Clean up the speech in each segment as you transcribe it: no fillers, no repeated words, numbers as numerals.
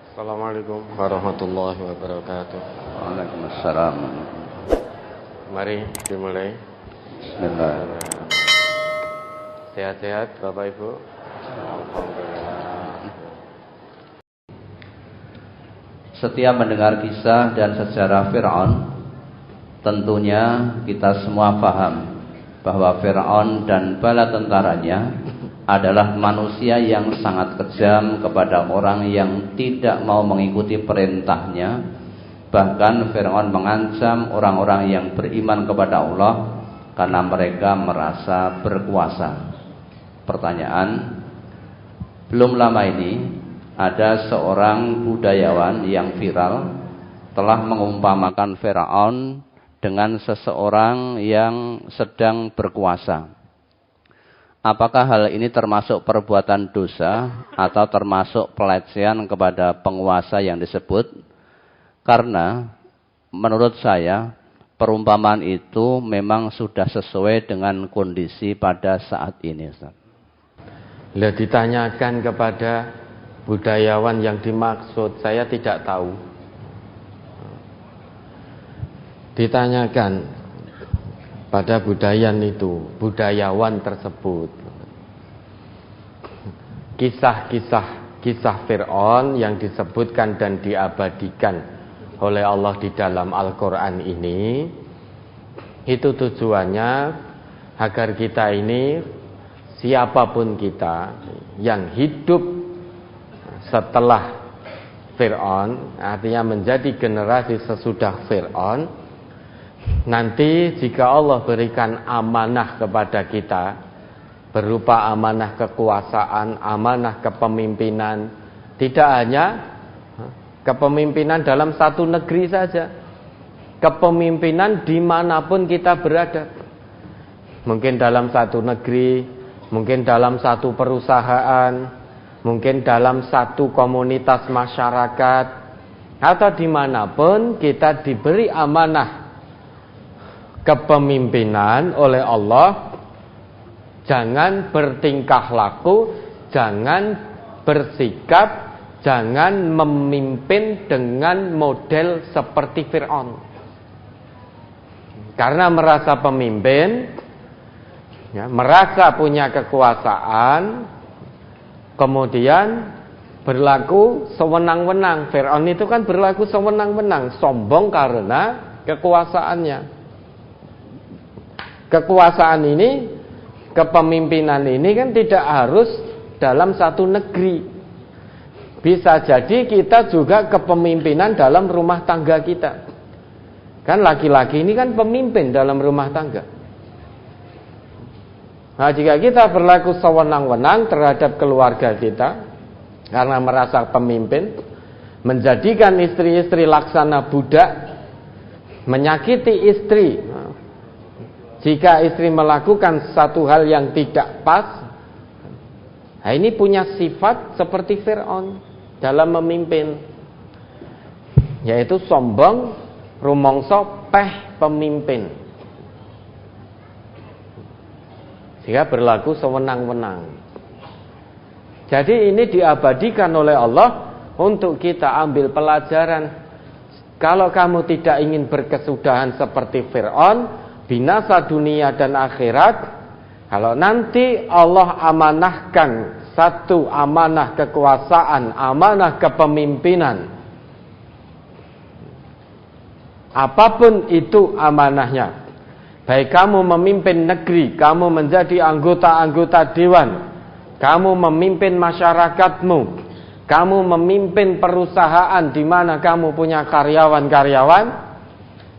Assalamualaikum warahmatullahi wabarakatuh. Waalaikumsalam. Mari dimulai. Bismillah. Sehat-sehat Bapak Ibu? Alhamdulillah. Setiap mendengar kisah dan sejarah Fir'aun, tentunya kita semua paham bahwa Fir'aun dan bala tentaranya adalah manusia yang sangat kejam kepada orang yang tidak mau mengikuti perintahnya. Bahkan Fir'aun mengancam orang-orang yang beriman kepada Allah karena mereka merasa berkuasa. Pertanyaan, belum lama ini ada seorang budayawan yang viral telah mengumpamakan Fir'aun dengan seseorang yang sedang berkuasa. Apakah hal ini termasuk perbuatan dosa atau termasuk pelecehan kepada penguasa yang disebut? Karena menurut saya perumpamaan itu memang sudah sesuai dengan kondisi pada saat ini, Ustaz. Bila ditanyakan kepada budayawan yang dimaksud, saya tidak tahu. Ditanyakan pada budayawan tersebut, kisah Fir'aun yang disebutkan dan diabadikan oleh Allah di dalam Al-Quran ini, itu tujuannya agar kita ini, siapapun kita yang hidup setelah Fir'aun, artinya menjadi generasi sesudah Fir'aun, nanti jika Allah berikan amanah kepada kita berupa amanah kekuasaan, amanah kepemimpinan, tidak hanya kepemimpinan dalam satu negeri saja, kepemimpinan dimanapun kita berada, mungkin dalam satu negeri, mungkin dalam satu perusahaan, mungkin dalam satu komunitas masyarakat, atau dimanapun kita diberi amanah kepemimpinan oleh Allah, jangan bertingkah laku, jangan bersikap, jangan memimpin dengan model seperti Fir'aun. Karena merasa pemimpin, ya, merasa punya kekuasaan, kemudian berlaku sewenang-wenang. Fir'aun itu kan berlaku sewenang-wenang, sombong karena kekuasaannya. Kekuasaan ini, kepemimpinan ini kan tidak harus dalam satu negeri. Bisa jadi kita juga kepemimpinan dalam rumah tangga kita. Kan laki-laki ini kan pemimpin dalam rumah tangga. Nah, jika kita berlaku sewenang-wenang terhadap keluarga kita karena merasa pemimpin, menjadikan istri-istri laksana budak, menyakiti istri, jika istri melakukan satu hal yang tidak pas, nah ini punya sifat seperti Fir'aun dalam memimpin, yaitu sombong, rumongso, peh pemimpin, sehingga berlaku sewenang-wenang. Jadi ini diabadikan oleh Allah untuk kita ambil pelajaran. Kalau kamu tidak ingin berkesudahan seperti Fir'aun, binasa dunia dan akhirat, kalau nanti Allah amanahkan satu amanah kekuasaan, amanah kepemimpinan, apapun itu amanahnya, baik kamu memimpin negeri, kamu menjadi anggota-anggota dewan, kamu memimpin masyarakatmu, kamu memimpin perusahaan di mana kamu punya karyawan-karyawan,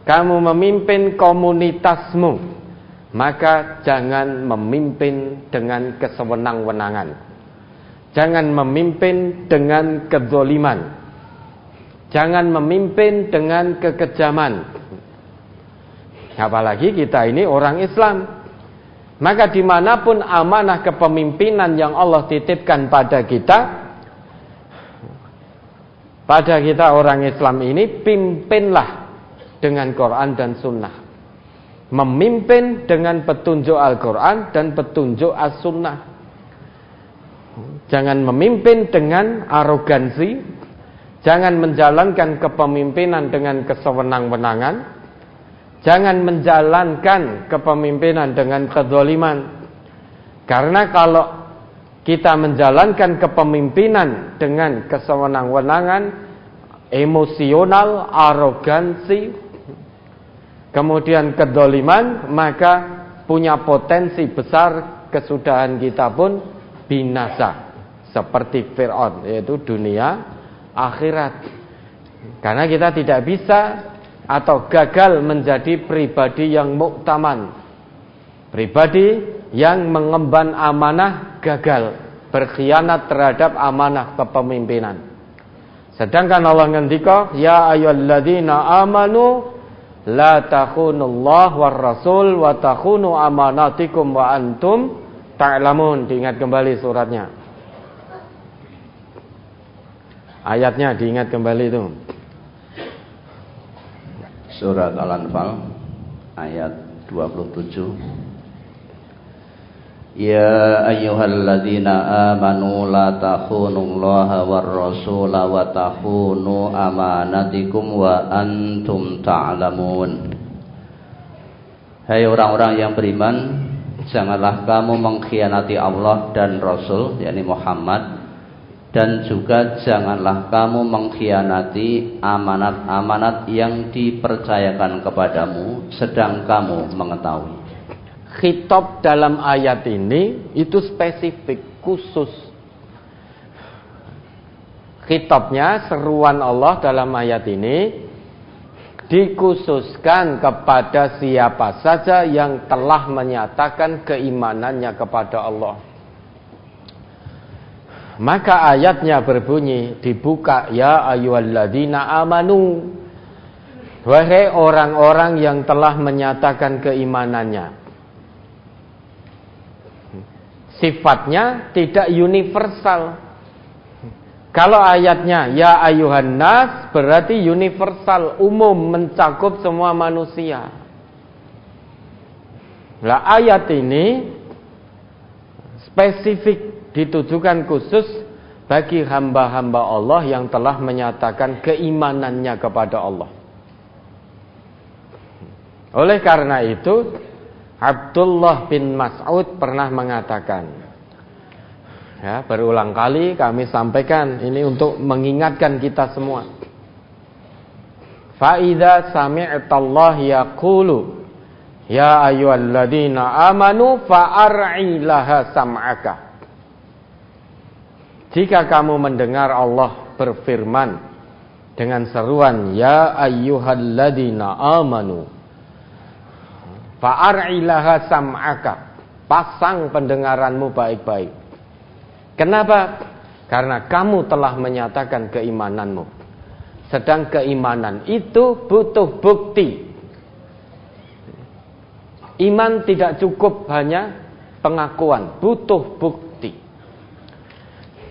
kamu memimpin komunitasmu, maka jangan memimpin dengan kesewenang-wenangan, jangan memimpin dengan kezoliman, jangan memimpin dengan kekejaman. Apalagi kita ini orang Islam, maka dimanapun amanah kepemimpinan yang Allah titipkan pada kita orang Islam ini, pimpinlah dengan Quran dan Sunnah, memimpin dengan petunjuk Al-Quran dan petunjuk As-Sunnah. Jangan memimpin dengan arogansi, Jangan menjalankan kepemimpinan dengan kesewenang-wenangan. Jangan menjalankan kepemimpinan dengan kezaliman. Karena kalau kita menjalankan kepemimpinan dengan kesewenang-wenangan, emosional, arogansi, kemudian kezaliman, maka punya potensi besar kesudahan kita pun binasa seperti Fir'aun, yaitu dunia akhirat. Karena kita tidak bisa atau gagal menjadi pribadi yang muktaman, pribadi yang mengemban amanah gagal, berkhianat terhadap amanah kepemimpinan. Sedangkan Allah ngendika, ya ayyuhalladzina amanu la takhunullah war rasul wa takhunu amanatikum wa antum ta'lamun. Diingat kembali suratnya. Ayatnya diingat kembali itu. Surat Al-Anfal ayat 27. Ya ayyuhalladzina amanu la takhunullaha war rasula wa takhunu amanatikum wa antum ta'lamun. Hai orang-orang yang beriman, janganlah kamu mengkhianati Allah dan Rasul, yakni Muhammad, dan juga janganlah kamu mengkhianati amanat-amanat yang dipercayakan kepadamu sedang kamu mengetahui. Khitab dalam ayat ini itu spesifik, khusus. Khitabnya, seruan Allah dalam ayat ini dikhususkan kepada siapa saja yang telah menyatakan keimanannya kepada Allah. Maka ayatnya berbunyi, dibuka, ya ayyuhalladzina amanu, wahai orang-orang yang telah menyatakan keimanannya. Sifatnya tidak universal. Kalau ayatnya ya ayyuhan nas, berarti universal, umum, mencakup semua manusia. Lah ayat ini spesifik, ditujukan khusus bagi hamba-hamba Allah yang telah menyatakan keimanannya kepada Allah. Oleh karena itu, Abdullah bin Mas'ud pernah mengatakan, ya, berulang kali kami sampaikan ini untuk mengingatkan kita semua. Fa idza sami'tallah yaqulu ya ayyuhalladzina amanu fa'ar'i laha sam'aka. Jika kamu mendengar Allah berfirman dengan seruan ya ayyuhalladzina amanu, fa'ar'ilaha sam'aka, pasang pendengaranmu baik-baik. Kenapa? Karena kamu telah menyatakan keimananmu. Sedang keimanan itu butuh bukti. Iman tidak cukup hanya pengakuan, butuh bukti.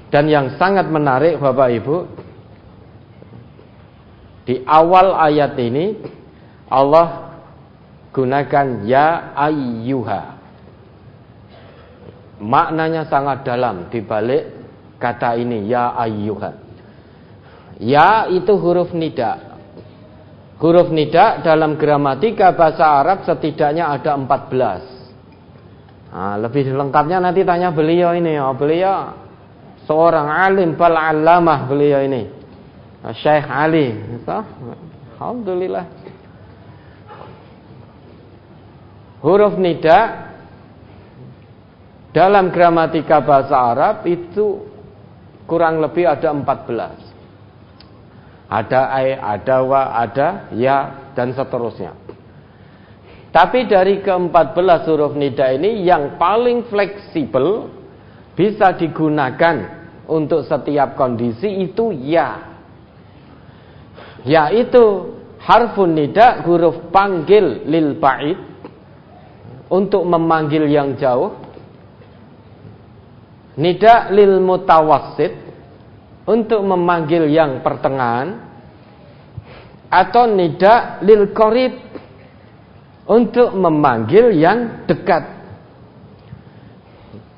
Dan yang sangat menarik Bapak Ibu, di awal ayat ini Allah gunakan ya ayyuha. Maknanya sangat dalam di balik kata ini ya ayyuha. Ya itu huruf nida. Huruf nida dalam gramatika bahasa Arab setidaknya ada 14. Nah, lebih lengkapnya nanti tanya beliau ini. Beliau seorang alim bal alamah beliau ini. Syekh Ali. Alhamdulillah. Huruf nida dalam gramatika bahasa Arab itu kurang lebih ada 14. Ada ai, ada wa, ada ya, dan seterusnya. Tapi dari ke-14 huruf nida ini yang paling fleksibel, bisa digunakan untuk setiap kondisi itu ya. Yaitu harfun nida, huruf panggil lil ba'id, untuk memanggil yang jauh. Nida lil mutawassit, untuk memanggil yang pertengahan. Atau nida lil qarib, untuk memanggil yang dekat.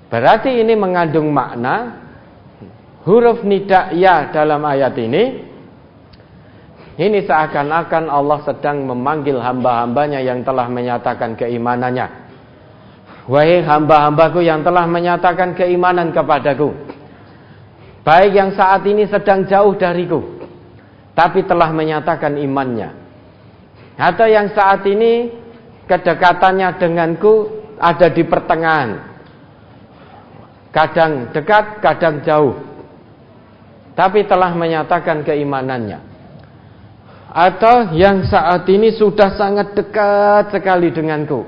Berarti ini mengandung makna huruf nida ya dalam ayat ini Ini seakan-akan Allah sedang memanggil hamba-hambanya yang telah menyatakan keimanannya. Wahai hamba-hambaku yang telah menyatakan keimanan kepadaku, baik yang saat ini sedang jauh dariku, tapi telah menyatakan imannya, atau yang saat ini kedekatannya denganku ada di pertengahan, kadang dekat, kadang jauh, tapi telah menyatakan keimanannya. Atau yang saat ini sudah sangat dekat sekali denganku,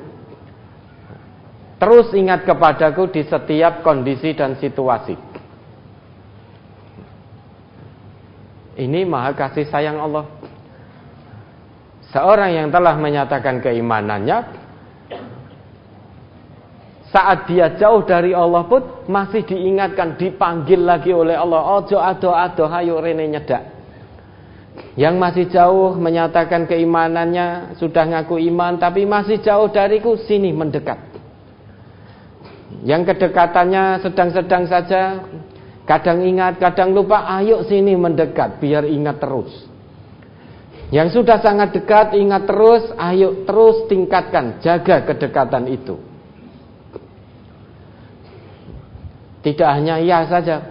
terus ingat kepadaku di setiap kondisi dan situasi. Ini maha kasih sayang Allah. Seorang yang telah menyatakan keimanannya, saat dia jauh dari Allah pun masih diingatkan, dipanggil lagi oleh Allah. Ojo ado-ado, hayo rene nyedak. Yang masih jauh menyatakan keimanannya, sudah ngaku iman tapi masih jauh dariku, sini mendekat. Yang kedekatannya sedang-sedang saja, kadang ingat, kadang lupa, ayo sini mendekat, biar ingat terus. Yang sudah sangat dekat, ingat terus, ayo terus tingkatkan, jaga kedekatan itu. Tidak hanya iya saja,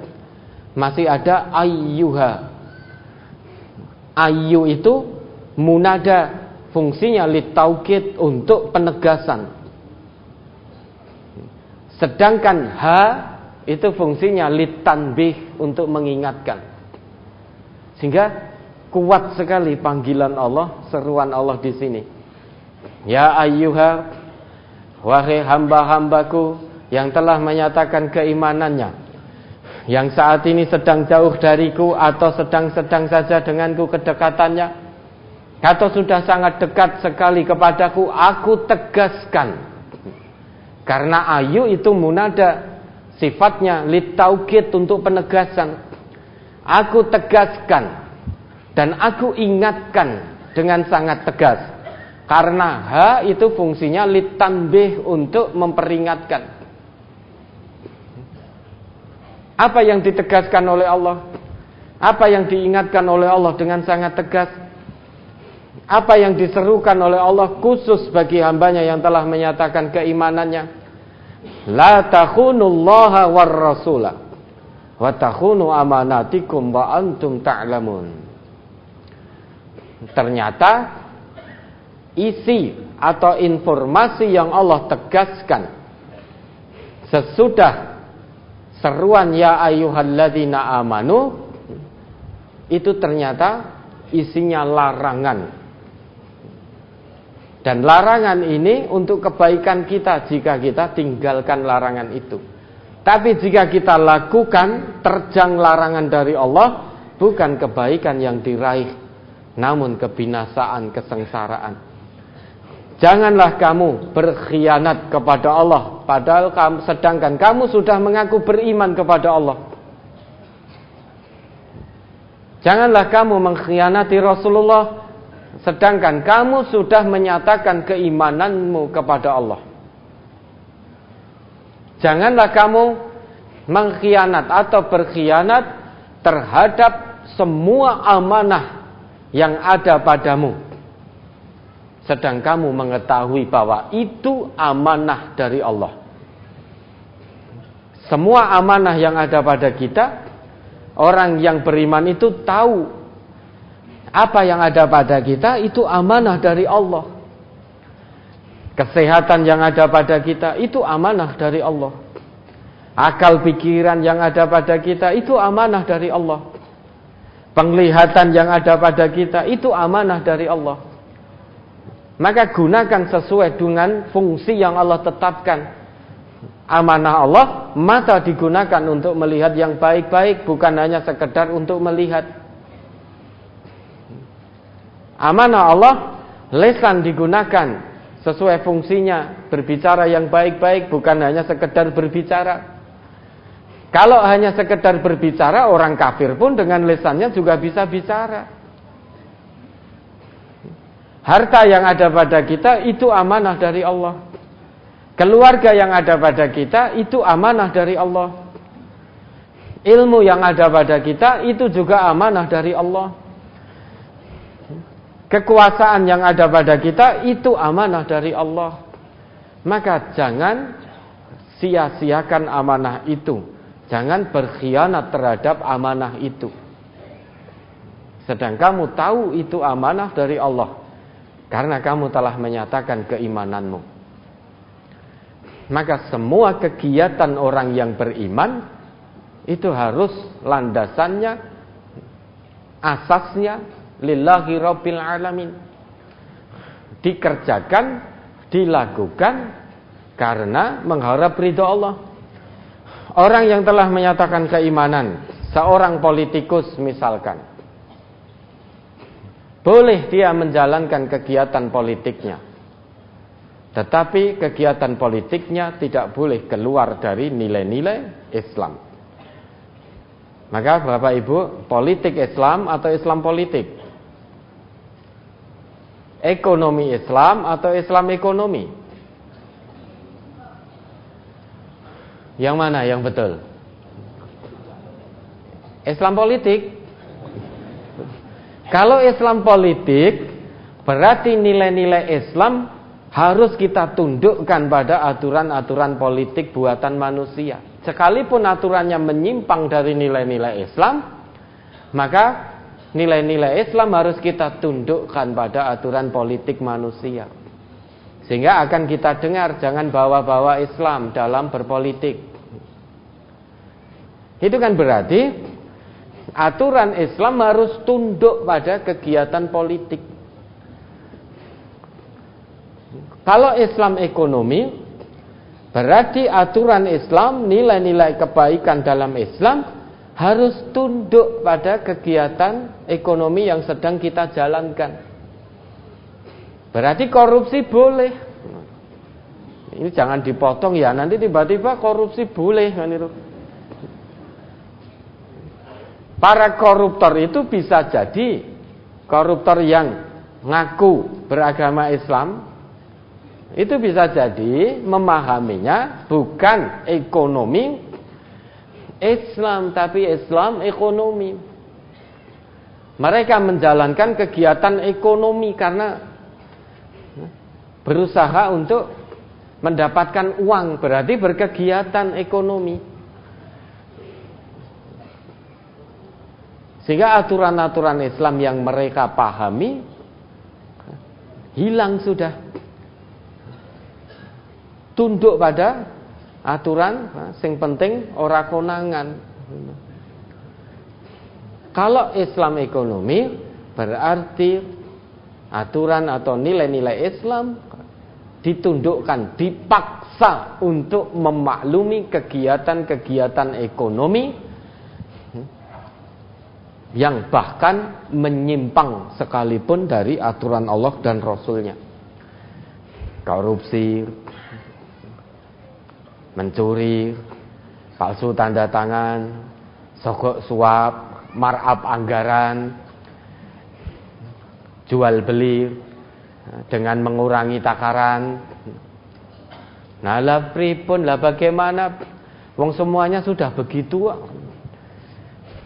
masih ada ayyuha. Ayyu itu munada, fungsinya litaukid, untuk penegasan. Sedangkan ha itu fungsinya litanbih, untuk mengingatkan. Sehingga kuat sekali panggilan Allah, seruan Allah di sini. Ya ayyuha, wahai hamba-hambaku yang telah menyatakan keimanannya, yang saat ini sedang jauh dariku atau sedang-sedang saja denganku kedekatannya, atau sudah sangat dekat sekali kepadaku, aku tegaskan. Karena ayu itu munada, sifatnya litaukid, untuk penegasan. Aku tegaskan dan aku ingatkan dengan sangat tegas. Karena ha itu fungsinya litanbih, untuk memperingatkan. Apa yang ditegaskan oleh Allah? Apa yang diingatkan oleh Allah dengan sangat tegas? Apa yang diserukan oleh Allah khusus bagi hambanya yang telah menyatakan keimanannya? La takhunullaha war rasula wa takhunu amanatikum wa antum ta'lamun. Ternyata isi atau informasi yang Allah tegaskan sesudah seruan ya ayyuhalladzina amanu itu ternyata isinya larangan. Dan larangan ini untuk kebaikan kita jika kita tinggalkan larangan itu. Tapi jika kita lakukan, terjang larangan dari Allah, bukan kebaikan yang diraih, namun kebinasaan, kesengsaraan. Janganlah kamu berkhianat kepada Allah, padahal sedangkan kamu sudah mengaku beriman kepada Allah. Janganlah kamu mengkhianati Rasulullah, sedangkan kamu sudah menyatakan keimananmu kepada Allah. Janganlah kamu mengkhianat atau berkhianat terhadap semua amanah yang ada padamu, sedang kamu mengetahui bahwa itu amanah dari Allah. Semua amanah yang ada pada kita, orang yang beriman itu tahu apa yang ada pada kita itu amanah dari Allah. Kesehatan yang ada pada kita itu amanah dari Allah. Akal pikiran yang ada pada kita itu amanah dari Allah. Penglihatan yang ada pada kita itu amanah dari Allah. Maka gunakan sesuai dengan fungsi yang Allah tetapkan. Amanah Allah, mata digunakan untuk melihat yang baik-baik, bukan hanya sekedar untuk melihat. Amanah Allah, lisan digunakan sesuai fungsinya, berbicara yang baik-baik, bukan hanya sekedar berbicara. Kalau hanya sekedar berbicara, orang kafir pun dengan lisannya juga bisa bicara. Harta yang ada pada kita itu amanah dari Allah. Keluarga yang ada pada kita itu amanah dari Allah. Ilmu yang ada pada kita itu juga amanah dari Allah. kekuasaan yang ada pada kita itu amanah dari Allah. Maka jangan sia-siakan amanah itu. Jangan berkhianat terhadap amanah itu. Sedang kamu tahu itu amanah dari Allah, karena kamu telah menyatakan keimananmu. Maka semua kegiatan orang yang beriman itu harus landasannya, asasnya lillahi rabbil alamin. Dikerjakan, dilakukan karena mengharap ridho Allah. Orang yang telah menyatakan keimanan, seorang politikus misalkan, boleh dia menjalankan kegiatan politiknya, tetapi kegiatan politiknya tidak boleh keluar dari nilai-nilai Islam. Maka Bapak Ibu, politik Islam atau Islam politik? Ekonomi Islam atau Islam ekonomi? Yang mana yang betul? Islam politik. Kalau Islam politik, berarti nilai-nilai Islam harus kita tundukkan pada aturan-aturan politik buatan manusia. Sekalipun aturannya menyimpang dari nilai-nilai Islam, maka nilai-nilai Islam harus kita tundukkan pada aturan politik manusia. Sehingga akan kita dengar, jangan bawa-bawa Islam dalam berpolitik. Itu kan berarti aturan Islam harus tunduk pada kegiatan politik. Kalau Islam ekonomi, berarti aturan Islam, nilai-nilai kebaikan dalam Islam harus tunduk pada kegiatan ekonomi yang sedang kita jalankan. Berarti korupsi boleh. Ini jangan dipotong ya, nanti tiba-tiba korupsi boleh kan itu. Para koruptor itu bisa jadi koruptor yang ngaku beragama Islam, itu bisa jadi memahaminya bukan ekonomi Islam, tapi Islam ekonomi. Mereka menjalankan kegiatan ekonomi karena berusaha untuk mendapatkan uang, berarti berkegiatan ekonomi. Sehingga aturan-aturan Islam yang mereka pahami hilang sudah. Tunduk pada aturan, sing penting ora konangan. Kalau Islam ekonomi berarti aturan atau nilai-nilai Islam ditundukkan, dipaksa untuk memaklumi kegiatan-kegiatan ekonomi yang bahkan menyimpang sekalipun dari aturan Allah dan Rasulnya. Korupsi, mencuri, palsu tanda tangan, sogok suap, markup anggaran, jual beli dengan mengurangi takaran. Nah, lah pripun, lah bagaimana? Wong semuanya sudah begitu.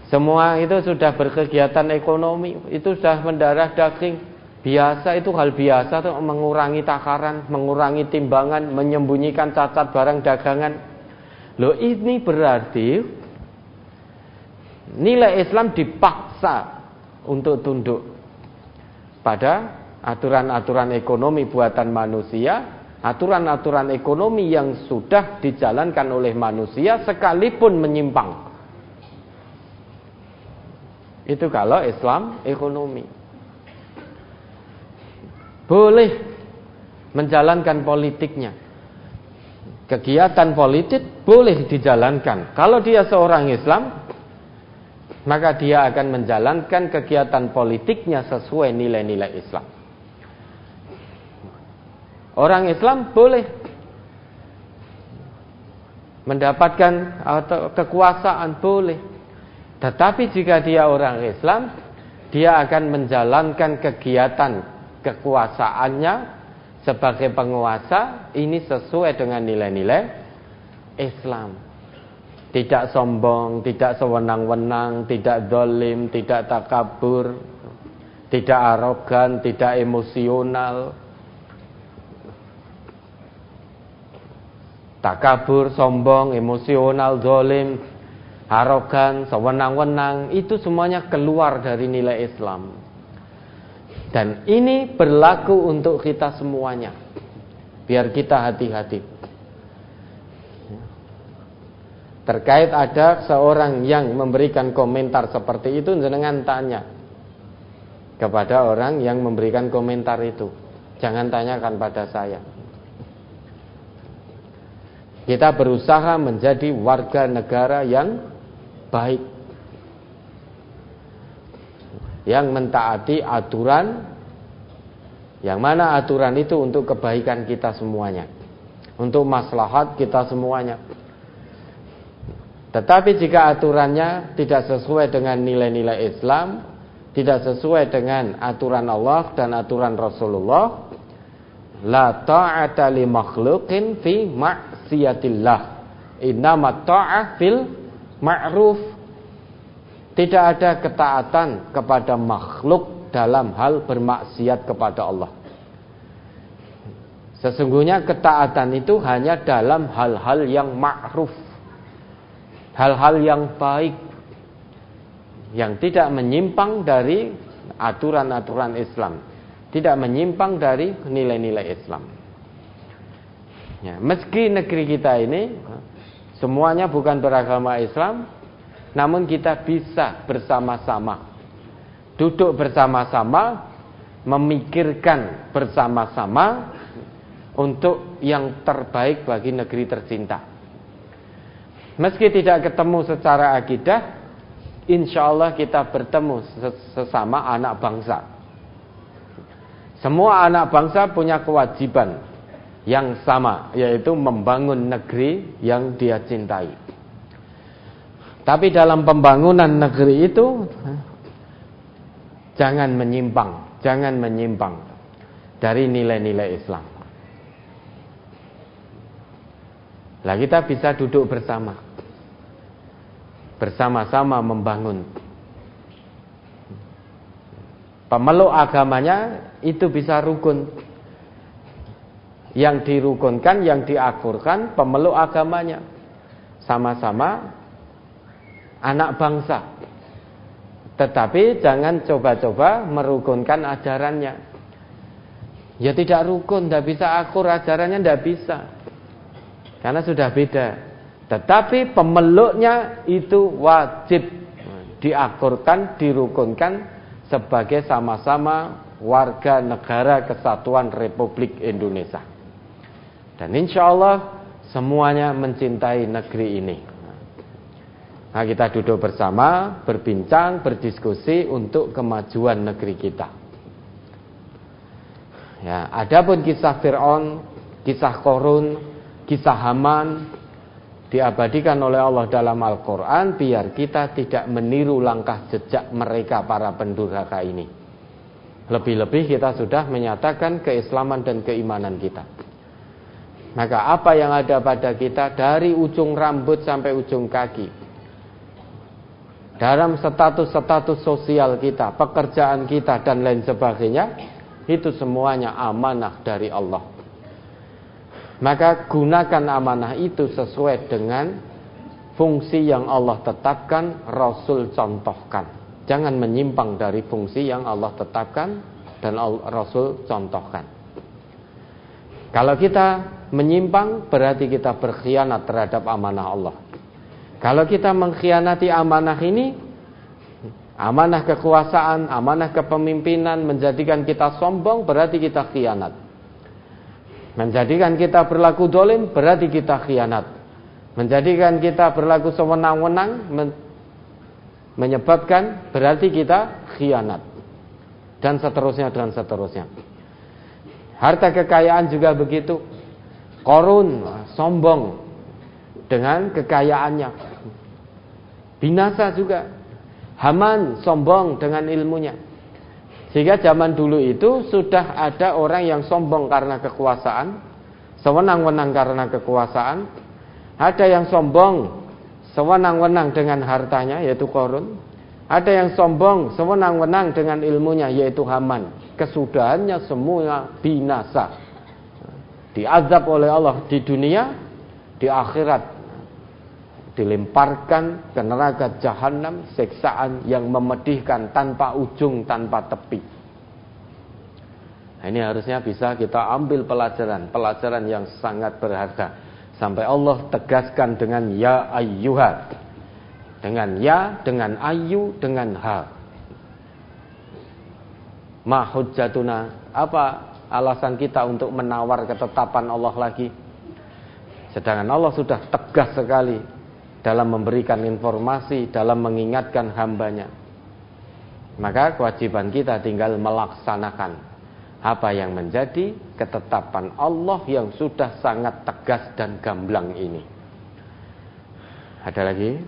Semua itu sudah berkegiatan ekonomi, itu sudah mendarah daging. Biasa, itu hal biasa tuh, mengurangi takaran, mengurangi timbangan, menyembunyikan cacat barang dagangan. Loh, ini berarti nilai Islam dipaksa untuk tunduk pada aturan-aturan ekonomi buatan manusia, aturan-aturan ekonomi yang sudah dijalankan oleh manusia sekalipun menyimpang. Itu kalau Islam ekonomi. Boleh menjalankan politiknya. Kegiatan politik boleh dijalankan. Kalau dia seorang Islam, maka dia akan menjalankan kegiatan politiknya sesuai nilai-nilai Islam. Orang Islam boleh mendapatkan atau kekuasaan, boleh. Tetapi jika dia orang Islam, dia akan menjalankan kegiatan kekuasaannya sebagai penguasa ini sesuai dengan nilai-nilai Islam. Tidak sombong, tidak sewenang-wenang, tidak zalim, tidak takabur. tidak arogan, tidak emosional, takabur, sombong, emosional, zalim, arogan, sewenang-wenang, itu semuanya keluar dari nilai Islam. Dan ini berlaku untuk kita semuanya. Biar kita hati-hati. Terkait ada seorang yang memberikan komentar seperti itu, jenengan tanya kepada orang yang memberikan komentar itu. Jangan tanyakan pada saya. Kita berusaha menjadi warga negara yang baik, yang mentaati aturan, yang mana aturan itu untuk kebaikan kita semuanya, untuk maslahat kita semuanya. Tetapi jika aturannya tidak sesuai dengan nilai-nilai Islam, tidak sesuai dengan aturan Allah dan aturan Rasulullah, la ta'ata li makhluqin fi ma'siyatillah, innama ta'ah fil ma'ruf. Tidak ada ketaatan kepada makhluk dalam hal bermaksiat kepada Allah. Sesungguhnya ketaatan itu hanya dalam hal-hal yang ma'ruf, hal-hal yang baik, yang tidak menyimpang dari aturan-aturan Islam, tidak menyimpang dari nilai-nilai Islam. Ya, meski negeri kita ini semuanya bukan beragama Islam, namun kita bisa bersama-sama, duduk bersama-sama, memikirkan bersama-sama untuk yang terbaik bagi negeri tercinta. Meski tidak ketemu secara akidah, insya Allah kita bertemu sesama anak bangsa. Semua anak bangsa punya kewajiban yang sama, yaitu membangun negeri yang dia cintai. Tapi dalam pembangunan negeri itu jangan menyimpang dari nilai-nilai Islam. Lah kita bisa duduk bersama-sama membangun. Pemeluk agamanya itu bisa rukun. Yang dirukunkan, yang diakurkan pemeluk agamanya. Sama-sama anak bangsa. Tetapi jangan coba-coba merukunkan ajarannya. Ya tidak rukun, tidak bisa akur ajarannya, tidak bisa. Karena sudah beda. Tetapi pemeluknya itu wajib diakurkan, dirukunkan sebagai sama-sama warga negara kesatuan Republik Indonesia. Dan insya Allah semuanya mencintai negeri ini. Nah, kita duduk bersama, berbincang, berdiskusi untuk kemajuan negeri kita. Ya, adapun kisah Fir'aun, kisah Qarun, kisah Haman diabadikan oleh Allah dalam Al-Quran biar kita tidak meniru langkah jejak mereka para pendurhaka ini. Lebih-lebih kita sudah menyatakan keislaman dan keimanan kita. Maka apa yang ada pada kita dari ujung rambut sampai ujung kaki, dalam status-status sosial kita, pekerjaan kita dan lain sebagainya, itu semuanya amanah dari Allah. Maka gunakan amanah itu sesuai dengan fungsi yang Allah tetapkan, Rasul contohkan. Jangan menyimpang dari fungsi yang Allah tetapkan dan Rasul contohkan. Kalau kita menyimpang, berarti kita berkhianat terhadap amanah Allah. Kalau kita mengkhianati amanah ini, amanah kekuasaan, amanah kepemimpinan, menjadikan kita sombong, berarti kita khianat. Menjadikan kita berlaku dolim, berarti kita khianat. Menjadikan kita berlaku sewenang-wenang, menyebabkan, berarti kita khianat. Dan seterusnya, dan seterusnya. Harta kekayaan juga begitu. Qarun sombong dengan kekayaannya, binasa juga. Haman sombong dengan ilmunya. Sehingga zaman dulu itu sudah ada orang yang sombong karena kekuasaan, sewenang-wenang karena kekuasaan. Ada yang sombong sewenang-wenang dengan hartanya, yaitu Qarun. Ada yang sombong, sewenang-wenang dengan ilmunya, yaitu Haman. Kesudahannya semua binasa. Diazab oleh Allah di dunia, di akhirat dilemparkan ke neraka jahanam, siksaan yang memedihkan tanpa ujung, tanpa tepi. Nah, ini harusnya bisa kita ambil pelajaran yang sangat berharga. Sampai Allah tegaskan dengan ya ayyuha. Dengan ya, dengan ayu, dengan ha. Ma hujjatuna, apa alasan kita untuk menawar ketetapan Allah lagi? Sedangkan Allah sudah tegas sekali dalam memberikan informasi, dalam mengingatkan hambanya. Maka kewajiban kita tinggal melaksanakan apa yang menjadi ketetapan Allah yang sudah sangat tegas dan gamblang ini. Ada lagi?